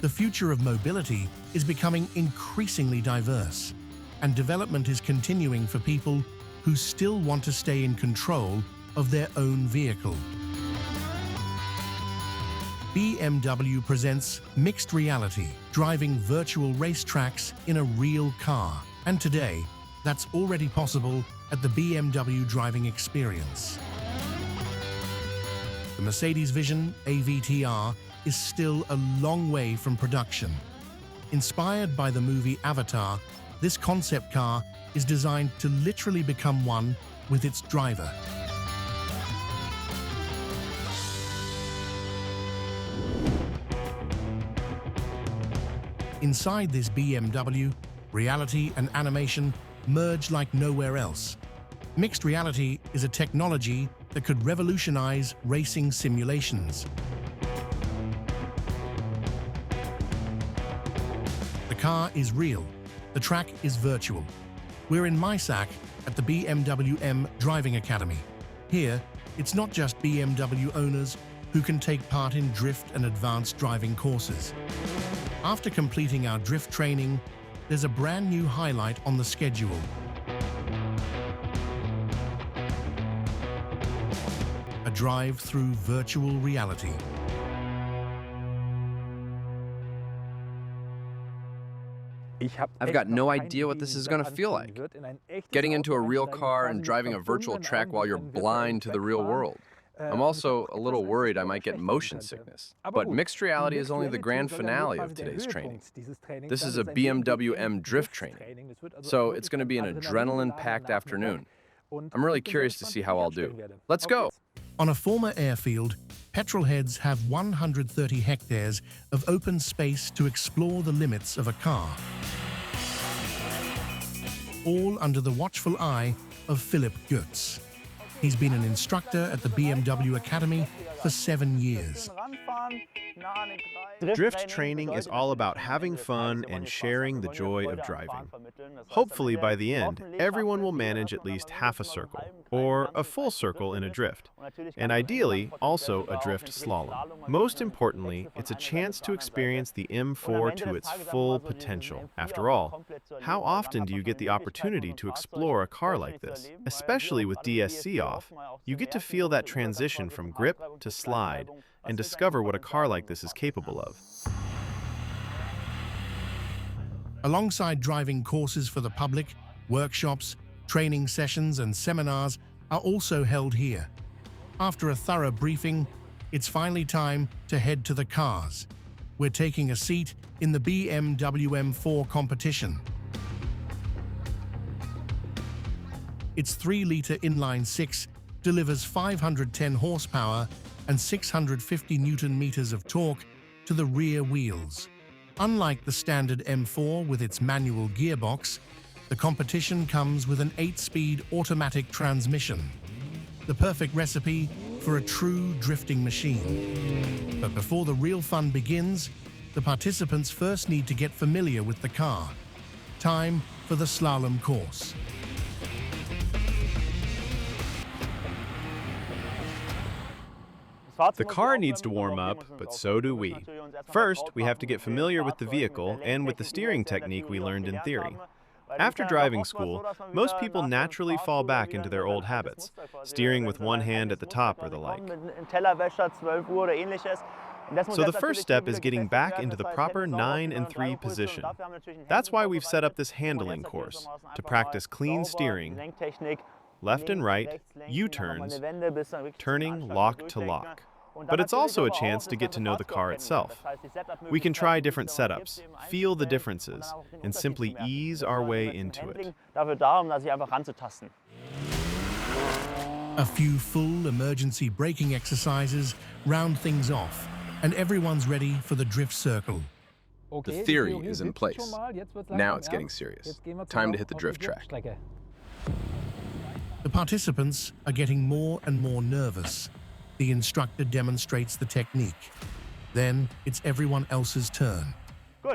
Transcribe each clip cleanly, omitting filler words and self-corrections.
The future of mobility is becoming increasingly diverse, and development is continuing for people who still want to stay in control of their own vehicle. BMW presents Mixed Reality, driving virtual racetracks in a real car. And today, that's already possible at the BMW driving experience. The Mercedes VISION AVTR is still a long way from production. Inspired by the movie Avatar, this concept car is designed to literally become one with its driver. Inside this BMW, reality and animation merge like nowhere else. Mixed reality is a technology that could revolutionize racing simulations. The car is real. The track is virtual. We're in Mysak at the BMW M Driving Academy. Here, it's not just BMW owners who can take part in drift and advanced driving courses. After completing our drift training, there's a brand new highlight on the schedule. A drive through virtual reality. I've got no idea what this is going to feel like. Getting into a real car and driving a virtual track while you're blind to the real world. I'm also a little worried I might get motion sickness. But mixed reality is only the grand finale of today's training. This is a BMW M drift training, so it's going to be an adrenaline-packed afternoon. I'm really curious to see how I'll do. Let's go! On a former airfield, petrolheads have 130 hectares of open space to explore the limits of a car. All under the watchful eye of Philip Goetz. He's been an instructor at the BMW Academy for 7 years. Drift training is all about having fun and sharing the joy of driving. Hopefully, by the end, everyone will manage at least half a circle, or a full circle in a drift, and ideally, also a drift slalom. Most importantly, it's a chance to experience the M4 to its full potential. After all, how often do you get the opportunity to explore a car like this? Especially with DSC off, you get to feel that transition from grip to slide, and discover what a car like this is capable of. Alongside driving courses for the public, workshops, training sessions and seminars are also held here. After a thorough briefing, it's finally time to head to the cars. We're taking a seat in the BMW M4 competition. Its 3-liter inline-6 delivers 510 horsepower and 650 Newton-meters of torque to the rear wheels. Unlike the standard M4 with its manual gearbox, the competition comes with an 8-speed automatic transmission. The perfect recipe for a true drifting machine. But before the real fun begins, the participants first need to get familiar with the car. Time for the slalom course. The car needs to warm up, but so do we. First, we have to get familiar with the vehicle and with the steering technique we learned in theory. After driving school, most people naturally fall back into their old habits, steering with one hand at the top or the like. So the first step is getting back into the proper 9 and 3 position. That's why we've set up this handling course, to practice clean steering, left and right, U-turns, turning lock to lock. But it's also a chance to get to know the car itself. We can try different setups, feel the differences, and simply ease our way into it. A few full emergency braking exercises round things off, and everyone's ready for the drift circle. The theory is in place. Now it's getting serious. Time to hit the drift track. The participants are getting more and more nervous. The instructor demonstrates the technique. Then it's everyone else's turn.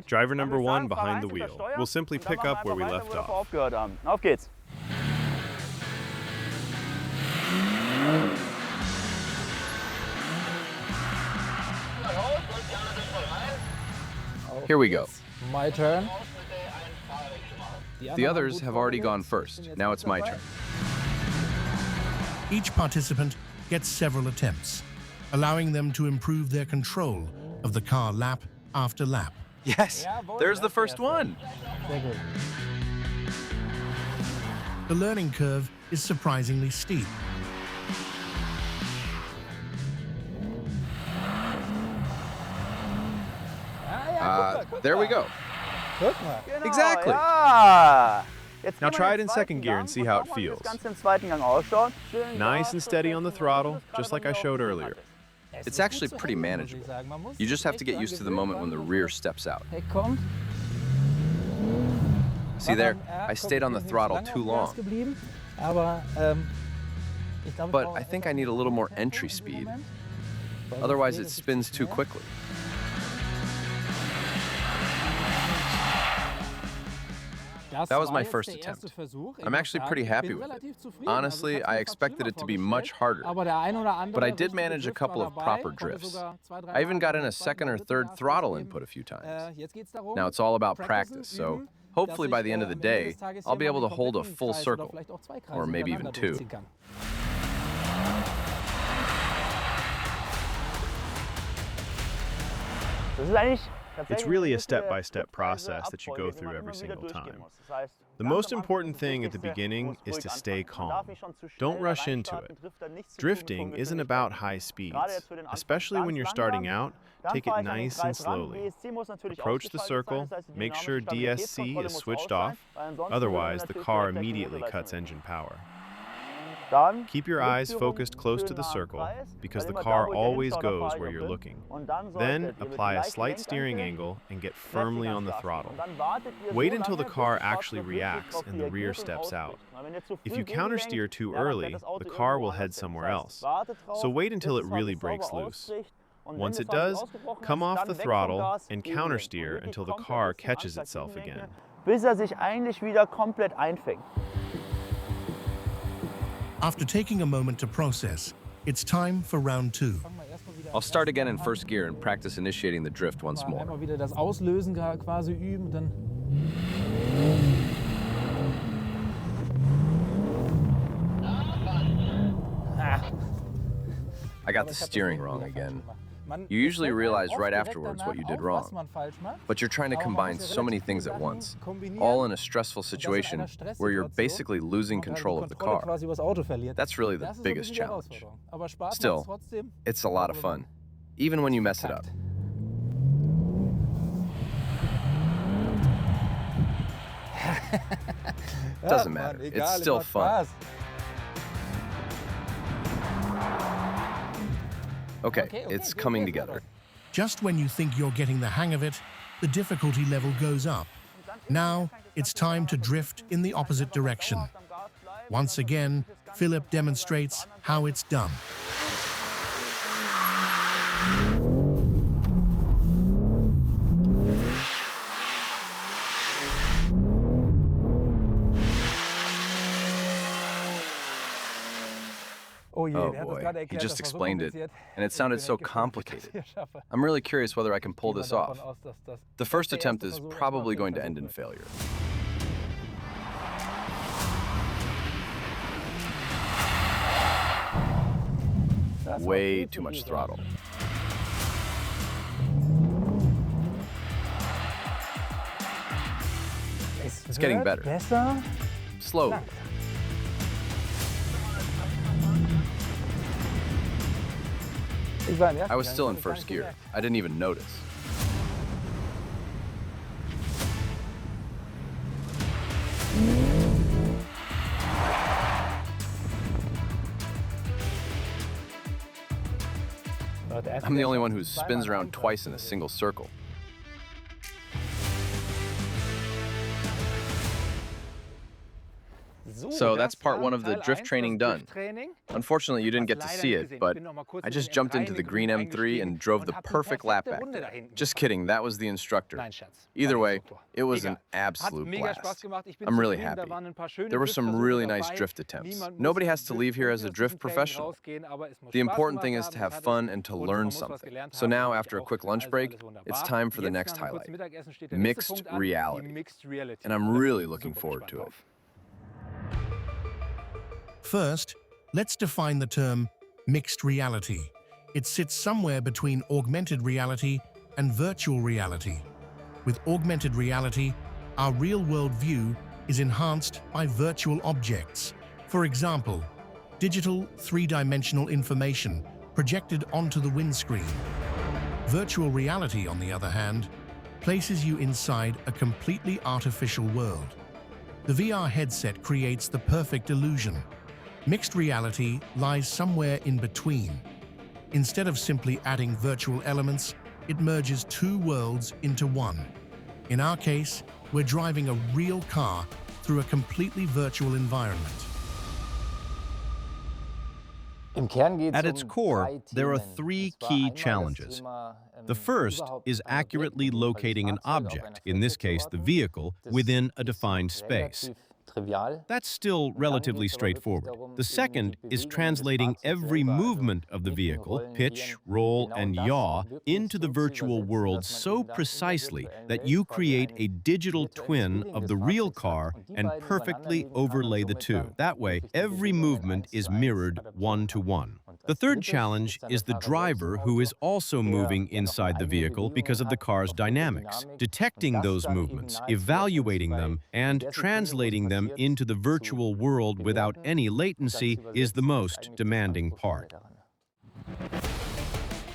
Driver number 1 behind the wheel. We'll simply pick up where we left off. Auf geht's. Here we go. My turn. The others have already gone first. Now it's my turn. Each participant gets several attempts, allowing them to improve their control of the car lap after lap. Yes, there's the first one. Sehr gut. The learning curve is surprisingly steep. There we go. Guck mal. Exactly. Now try it in second gear and see how it feels. Nice and steady on the throttle, just like I showed earlier. It's actually pretty manageable. You just have to get used to the moment when the rear steps out. Heck kommt. See there? I stayed on the throttle too long. But I think I need a little more entry speed. Otherwise, it spins too quickly. That was my first attempt. I'm actually pretty happy with it. Honestly, I expected it to be much harder. But I did manage a couple of proper drifts. I even got in a second or third throttle input a few times. Now it's all about practice, so hopefully by the end of the day, I'll be able to hold a full circle, or maybe even two. It's really a step-by-step process that you go through every single time. The most important thing at the beginning is to stay calm. Don't rush into it. Drifting isn't about high speeds. Especially when you're starting out, take it nice and slowly. Approach the circle, make sure DSC is switched off, otherwise the car immediately cuts engine power. Keep your eyes focused close to the circle, because the car always goes where you're looking. Then apply a slight steering angle and get firmly on the throttle. Wait until the car actually reacts and the rear steps out. If you countersteer too early, the car will head somewhere else. So wait until it really breaks loose. Once it does, come off the throttle and countersteer until the car catches itself again. Bis sich eigentlich wieder komplett einfängt. After taking a moment to process, it's time for round 2. I'll start again in first gear and practice initiating the drift once more. Einmal wieder das Auslösen quasi üben, dann I got the steering wrong again. You usually realize right afterwards what you did wrong, but you're trying to combine so many things at once, all in a stressful situation where you're basically losing control of the car. That's really the biggest challenge. Still, it's a lot of fun, even when you mess it up. Doesn't matter, it's still fun. Okay, it's coming together. Just when you think you're getting the hang of it, the difficulty level goes up. Now, it's time to drift in the opposite direction. Once again, Philip demonstrates how it's done. Oh boy, he just explained it, and it sounded so complicated. I'm really curious whether I can pull this off. The first attempt is probably going to end in failure. Way too much throttle. It's getting better. Slowly. I was still in first gear. I didn't even notice. I'm the only one who spins around twice in a single circle. So that's part one of the drift training done. Unfortunately, you didn't get to see it, but I just jumped into the green M3 and drove the perfect lap back there. Just kidding, that was the instructor. Either way, it was an absolute blast. I'm really happy. There were some really nice drift attempts. Nobody has to leave here as a drift professional. The important thing is to have fun and to learn something. So now, after a quick lunch break, it's time for the next highlight, mixed reality. And I'm really looking forward to it. First, let's define the term mixed reality. It sits somewhere between augmented reality and virtual reality. With augmented reality, our real-world view is enhanced by virtual objects. For example, digital three-dimensional information projected onto the windscreen. Virtual reality, on the other hand, places you inside a completely artificial world. The VR headset creates the perfect illusion. Mixed reality lies somewhere in between. Instead of simply adding virtual elements, it merges two worlds into one. In our case, we're driving a real car through a completely virtual environment. At its core, there are three key challenges. The first is accurately locating an object, in this case the vehicle, within a defined space. That's still relatively straightforward. The second is translating every movement of the vehicle, pitch, roll, and yaw, into the virtual world so precisely that you create a digital twin of the real car and perfectly overlay the two. That way, every movement is mirrored one-to-one. The third challenge is the driver who is also moving inside the vehicle because of the car's dynamics. Detecting those movements, evaluating them, and translating them into the virtual world without any latency is the most demanding part.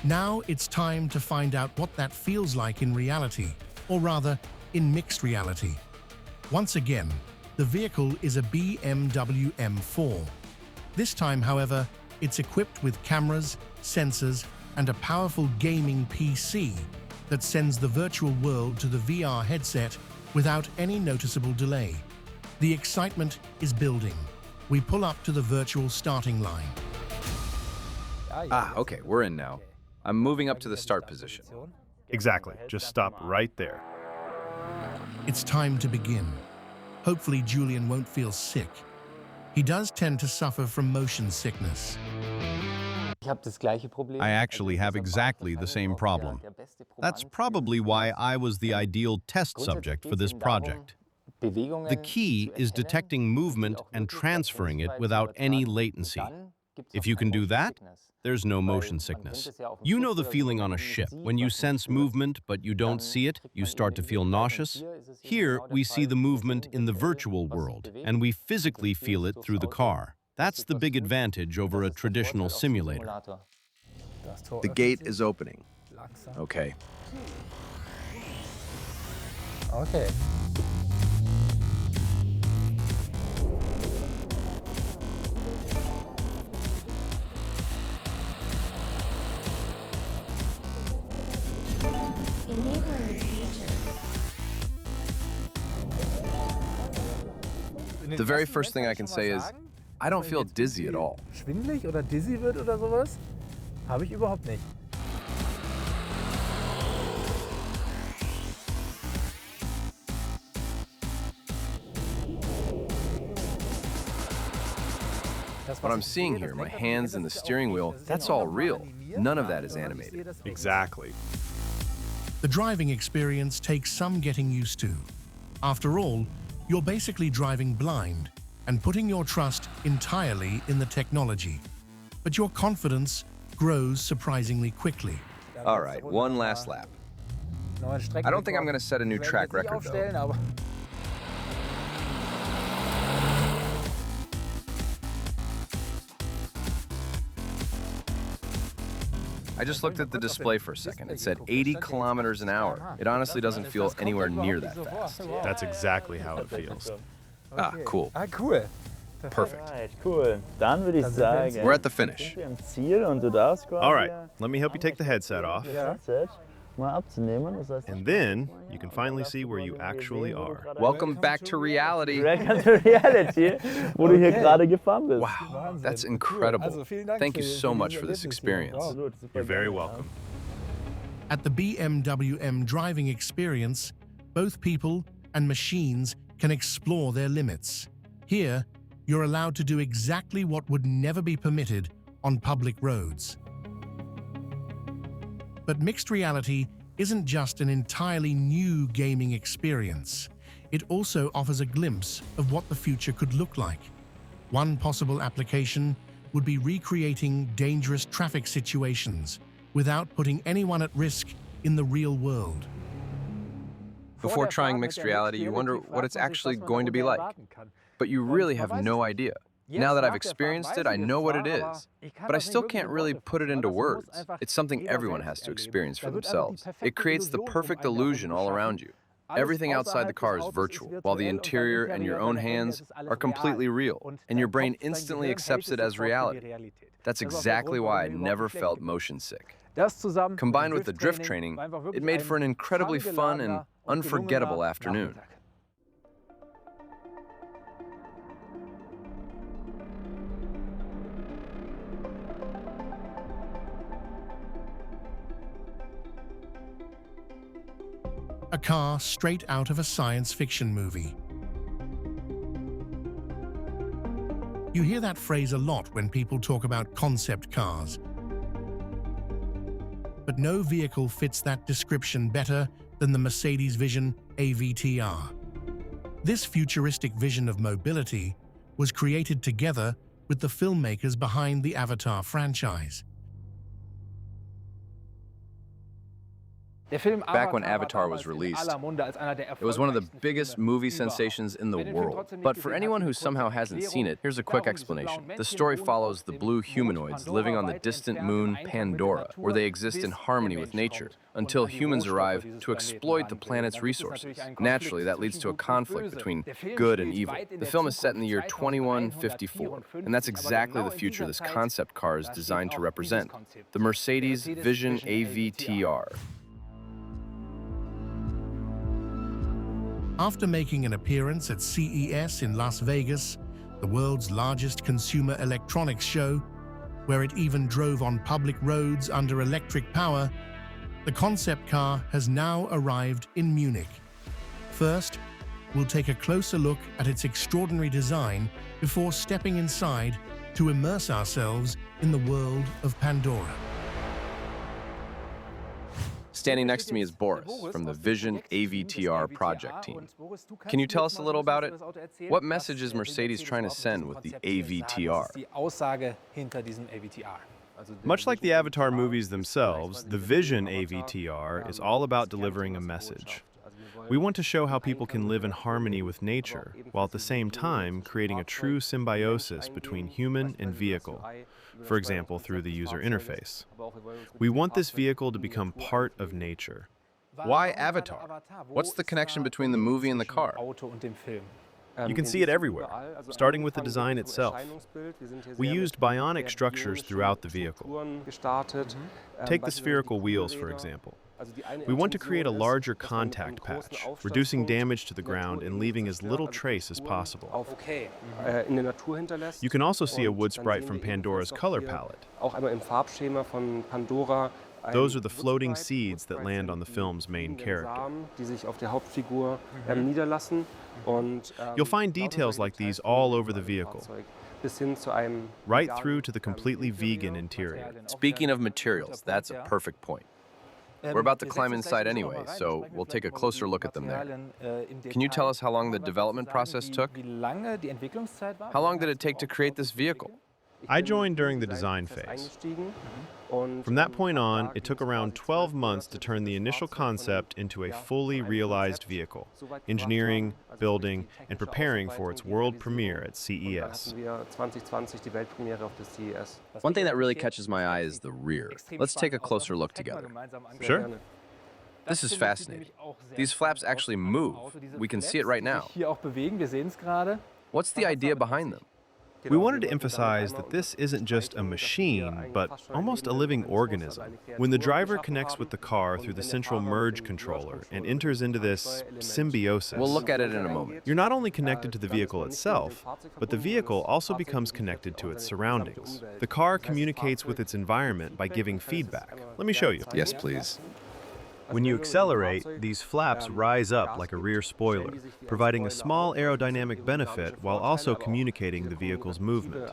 Now it's time to find out what that feels like in reality, or rather, in mixed reality. Once again, the vehicle is a BMW M4. This time, however, it's equipped with cameras, sensors, and a powerful gaming PC that sends the virtual world to the VR headset without any noticeable delay. The excitement is building. We pull up to the virtual starting line. Okay, we're in now. I'm moving up to the start position. Exactly. Just stop right there. It's time to begin. Hopefully Julian won't feel sick. He does tend to suffer from motion sickness. I actually have exactly the same problem. That's probably why I was the ideal test subject for this project. The key is detecting movement and transferring it without any latency. If you can do that, there's no motion sickness. You know the feeling on a ship. When you sense movement but you don't see it, you start to feel nauseous. Here, we see the movement in the virtual world, and we physically feel it through the car. That's the big advantage over a traditional simulator. The gate is opening. Okay. Okay. The very first thing I can say is, I don't feel dizzy at all. Schwindelig oder dizzy wird oder sowas? Habe ich überhaupt nicht. What I'm seeing here, my hands and the steering wheel, that's all real. None of that is animated. Exactly. The driving experience takes some getting used to. After all, you're basically driving blind and putting your trust entirely in the technology. But your confidence grows surprisingly quickly. All right, one last lap. I don't think I'm going to set a new track record, though. I just looked at the display for a second. It said 80 kilometers an hour. It honestly doesn't feel anywhere near that fast. That's exactly how it feels. Cool. Cool. Perfect. Alright, cool. Dann würde ich sagen, We're at the finish. wir im Ziel und du darfst quasi All right, let me help you take the headset off. Headset. And then you can finally see where you actually are. Welcome back to reality. Welcome to reality, wo du hier gerade gefahren bist. Wow, that's incredible. Thank you so much for this experience. You're very welcome. At the BMW M driving experience, both people and machines can explore their limits. Here, you're allowed to do exactly what would never be permitted on public roads. But mixed reality isn't just an entirely new gaming experience. It also offers a glimpse of what the future could look like. One possible application would be recreating dangerous traffic situations without putting anyone at risk in the real world. Before trying mixed reality, you wonder what it's actually going to be like. But you really have no idea. Now that I've experienced it, I know what it is. But I still can't really put it into words. It's something everyone has to experience for themselves. It creates the perfect illusion all around you. Everything outside the car is virtual, while the interior and your own hands are completely real, and your brain instantly accepts it as reality. That's exactly why I never felt motion sick. Combined with the drift training, it made for an incredibly fun and unforgettable afternoon. A car straight out of a science fiction movie. You hear that phrase a lot when people talk about concept cars. But no vehicle fits that description better than the Mercedes Vision AVTR. This futuristic vision of mobility was created together with the filmmakers behind the Avatar franchise. Back when Avatar was released, it was one of the biggest movie sensations in the world. But for anyone who somehow hasn't seen it, here's a quick explanation. The story follows the blue humanoids living on the distant moon Pandora, where they exist in harmony with nature, until humans arrive to exploit the planet's resources. Naturally, that leads to a conflict between good and evil. The film is set in the year 2154, and that's exactly the future this concept car is designed to represent, the Mercedes Vision AVTR. After making an appearance at CES in Las Vegas, the world's largest consumer electronics show, where it even drove on public roads under electric power, the concept car has now arrived in Munich. First, we'll take a closer look at its extraordinary design before stepping inside to immerse ourselves in the world of Pandora. Standing next to me is Boris from the Vision AVTR project team. Can you tell us a little about it? What message is Mercedes trying to send with the AVTR? Much like the Avatar movies themselves, the Vision AVTR is all about delivering a message. We want to show how people can live in harmony with nature, while at the same time creating a true symbiosis between human and vehicle, for example, through the user interface. We want this vehicle to become part of nature. Why Avatar? What's the connection between the movie and the car? You can see it everywhere, starting with the design itself. We used bionic structures throughout the vehicle. Take the spherical wheels, for example. We want to create a larger contact patch, reducing damage to the ground and leaving as little trace as possible. You can also see a wood sprite from Pandora's color palette. Those are the floating seeds that land on the film's main character. You'll find details like these all over the vehicle, right through to the completely vegan interior. Speaking of materials, that's a perfect point. We're about to climb inside anyway, so we'll take a closer look at them there. Can you tell us how long the development process took? How long did it take to create this vehicle? I joined during the design phase. From that point on, it took around 12 months to turn the initial concept into a fully realized vehicle, engineering, building, and preparing for its world premiere at CES. One thing that really catches my eye is the rear. Let's take a closer look together. Sure. This is fascinating. These flaps actually move. We can see it right now. What's the idea behind them? We wanted to emphasize that this isn't just a machine, but almost a living organism. When the driver connects with the car through the central merge controller and enters into this symbiosis, We'll look at it in a moment. you're not only connected to the vehicle itself, but the vehicle also becomes connected to its surroundings. The car communicates with its environment by giving feedback. Let me show you. Yes, please. When you accelerate, these flaps rise up like a rear spoiler, providing a small aerodynamic benefit while also communicating the vehicle's movement.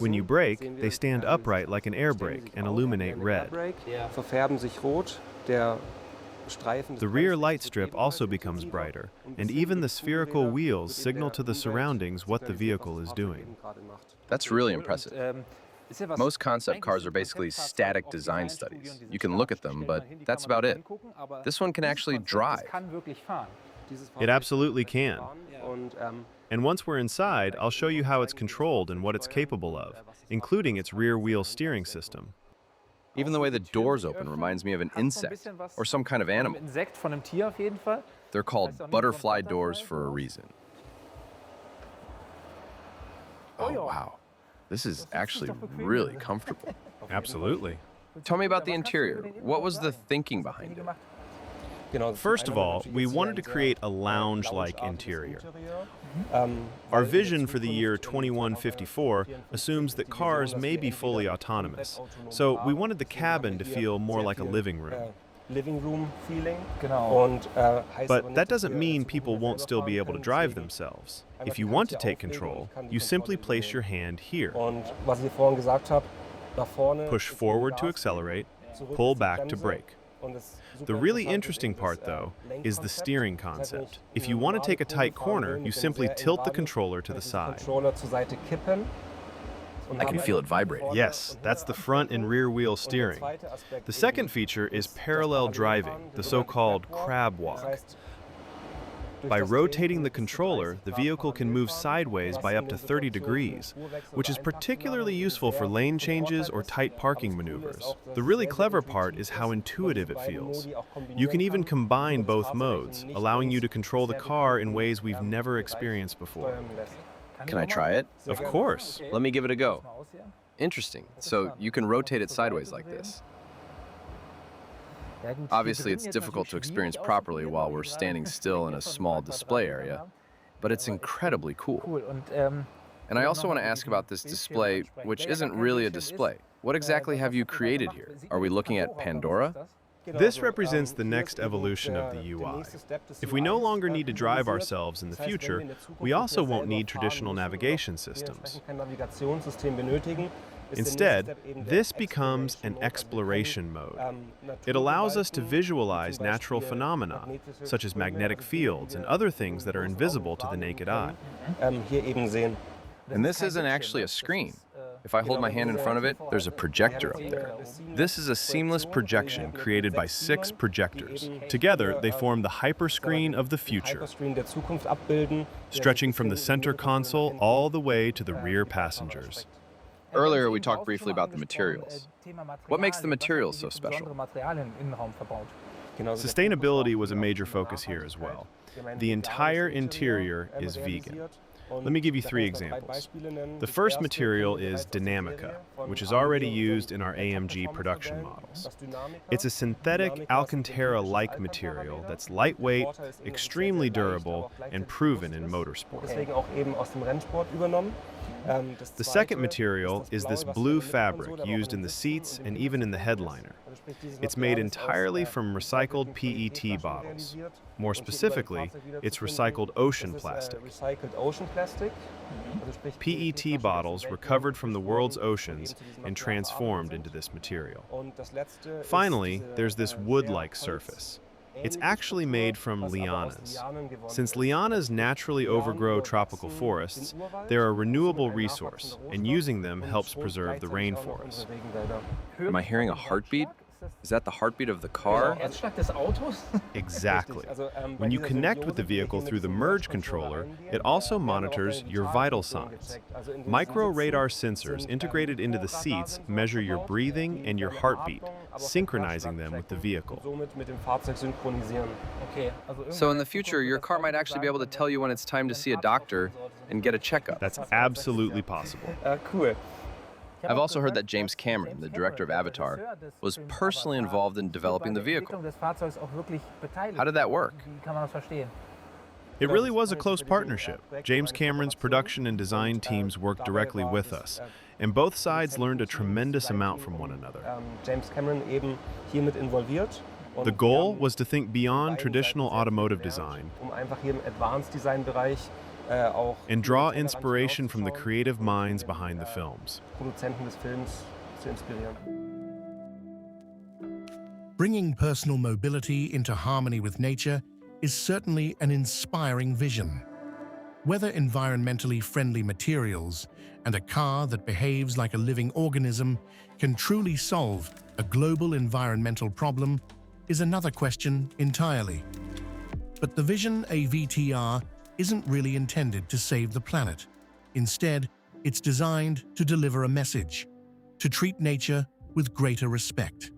When you brake, they stand upright like an air brake and illuminate red. The rear light strip also becomes brighter, and even the spherical wheels signal to the surroundings what the vehicle is doing. That's really impressive. Most concept cars are basically static design studies. You can look at them, but that's about it. This one can actually drive. It absolutely can. And once we're inside, I'll show you how it's controlled and what it's capable of, including its rear wheel steering system. Even the way the doors open reminds me of an insect or some kind of animal. They're called butterfly doors for a reason. Oh, wow. This is actually really comfortable. Absolutely. Tell me about the interior. What was the thinking behind it? First of all, we wanted to create a lounge-like interior. Our vision for the year 2154 assumes that cars may be fully autonomous, so we wanted the cabin to feel more like a living room. But that doesn't mean people won't still be able to drive themselves. If you want to take control, you simply place your hand here. Push forward to accelerate, pull back to brake. The really interesting part, though, is the steering concept. If you want to take a tight corner, you simply tilt the controller to the side. I can feel it vibrate. Yes, that's the front and rear wheel steering. The second feature is parallel driving, the so-called crab walk. By rotating the controller, the vehicle can move sideways by up to 30 degrees, which is particularly useful for lane changes or tight parking maneuvers. The really clever part is how intuitive it feels. You can even combine both modes, allowing you to control the car in ways we've never experienced before. Can I try it? Of course. Let me give it a go. Interesting. So you can rotate it sideways like this. Obviously, it's difficult to experience properly while we're standing still in a small display area, but it's incredibly cool. And I also want to ask about this display, which isn't really a display. What exactly have you created here? Are we looking at Pandora? This represents the next evolution of the UI. If we no longer need to drive ourselves in the future, we also won't need traditional navigation systems. Instead, this becomes an exploration mode. It allows us to visualize natural phenomena, such as magnetic fields and other things that are invisible to the naked eye. And this isn't actually a screen. If I hold my hand in front of it, there's a projector up there. This is a seamless projection created by 6 projectors. Together, they form the hyperscreen of the future, stretching from the center console all the way to the rear passengers. Earlier, we talked briefly about the materials. What makes the materials so special? Sustainability was a major focus here as well. The entire interior is vegan. Let me give you 3 examples. The first material is Dinamica, which is already used in our AMG production models. It's a synthetic Alcantara-like material that's lightweight, extremely durable, and proven in motorsport. The second material is this blue fabric used in the seats and even in the headliner. It's made entirely from recycled PET bottles. More specifically, it's recycled ocean plastic. PET bottles recovered from the world's oceans and transformed into this material. Finally, there's this wood-like surface. It's actually made from lianas. Since lianas naturally overgrow tropical forests, they're a renewable resource, and using them helps preserve the rainforest. Am I hearing a heartbeat? Is that the heartbeat of the car? Exactly. When you connect with the vehicle through the merge controller, it also monitors your vital signs. Micro radar sensors integrated into the seats measure your breathing and your heartbeat, synchronizing them with the vehicle. So in the future, your car might actually be able to tell you when it's time to see a doctor and get a checkup. That's absolutely possible. Cool. I've also heard that James Cameron, the director of Avatar, was personally involved in developing the vehicle. How did that work? It really was a close partnership. James Cameron's production and design teams worked directly with us, and both sides learned a tremendous amount from one another. James Cameron eben hier mit involviert. The goal was to think beyond traditional automotive design Einfach hier im Advanced Design Bereich auch and draw inspiration from the creative minds behind the films. Produzenten des Films zu inspirieren. Bringing personal mobility into harmony with nature is certainly an inspiring vision. Whether environmentally friendly materials and a car that behaves like a living organism can truly solve a global environmental problem is another question entirely. But the Vision AVTR isn't really intended to save the planet. Instead, it's designed to deliver a message, to treat nature with greater respect.